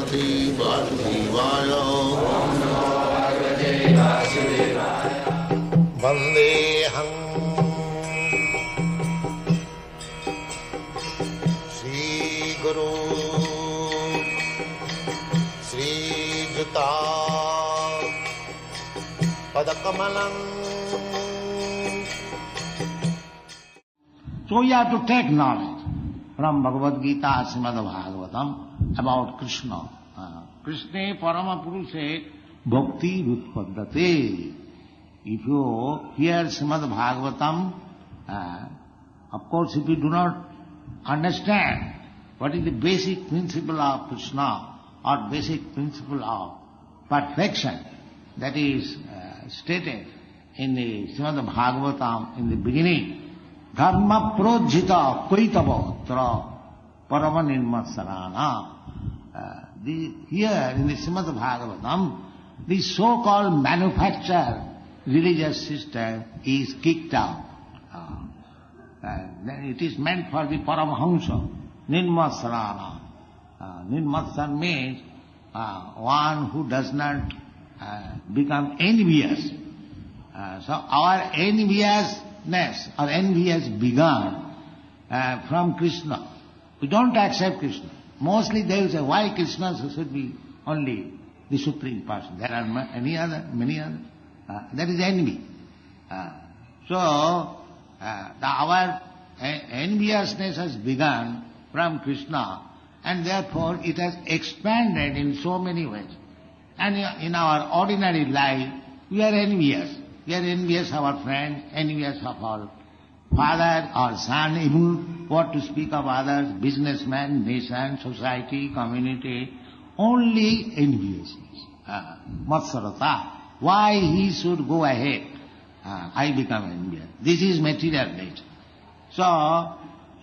Bhagavate Vasudevaya. Vandeham Shri Guru Shri Juta Padakamalam. So we have to take knowledge from Bhagavad Gita, Srimad Bhagavatam about Krishna. Krishna Parama Purushe Bhakti Rutpaddate. If you hear Srimad Bhagavatam, of course if you do not understand what is the basic principle of Krishna or basic principle of perfection that is stated in the Srimad Bhagavatam in the beginning, Dharma projita koitavatra parama nirmatsarana. Here in the Srimad Bhagavatam, the so-called manufactured religious system is kicked out. It is meant for the Paramahamsa, nirmatsarana. Nirmatsar means one who does not become envious. So our enviousness or envy has begun from Krishna. We don't accept Krishna. Mostly they will say, why Krishna should be only the Supreme Person? There are many others. That is envy. So our enviousness has begun from Krishna, and therefore it has expanded in so many ways. And in our ordinary life, we are envious. We are envious of our friend, envious of our father or son, even what to speak of others, businessmen, nation, society, community, only enviousness. Matsarata. Why he should go ahead? I become envious. This is material nature. So,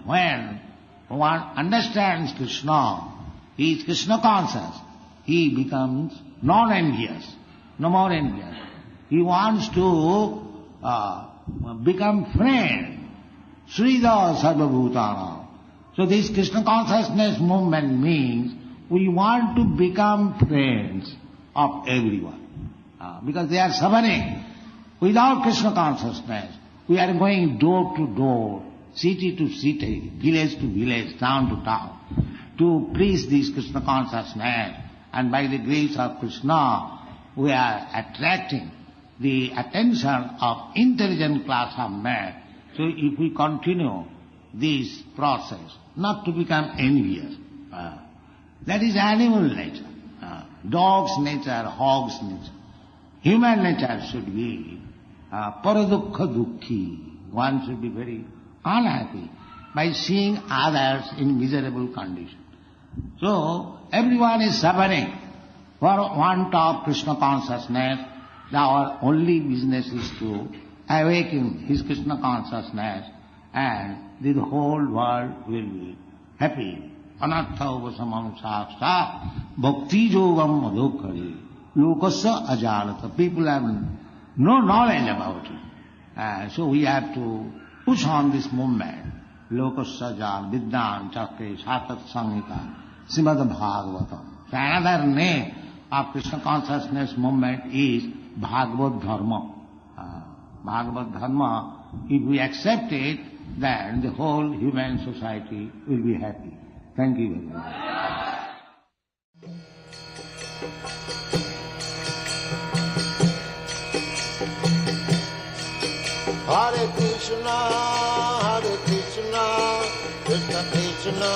when one understands Krishna, he is Krishna conscious, he becomes non-envious, no more envious. He wants to become friend. Srida Sarvabhutana. So this Krishna consciousness movement means we want to become friends of everyone. Because they are suffering. Without Krishna consciousness, we are going door to door, city to city, village to village, town to town, to preach this Krishna consciousness. And by the grace of Krishna, we are attracting the attention of intelligent class of men. So if we continue this process, not to become envious, that is animal nature, dog's nature, hog's nature. Human nature should be paradukha dukhi. One should be very unhappy by seeing others in miserable condition. So everyone is suffering for want of Krishna consciousness. Our only business is to awaken his Krishna consciousness, and the whole world will be happy. Anartha upasamam saksa bhakti yogam madhukari lokasya ajanata. People have no knowledge about it. So we have to push on this movement. Lokasya ajan vidyan chakre satat samhita Srimad Bhagavatam. So another name of Krishna consciousness movement is Bhagavad Dharma. Bhagavad Dharma, if we accept it, then the whole human society will be happy. Thank you very much. Hare Krishna, Krishna Krishna,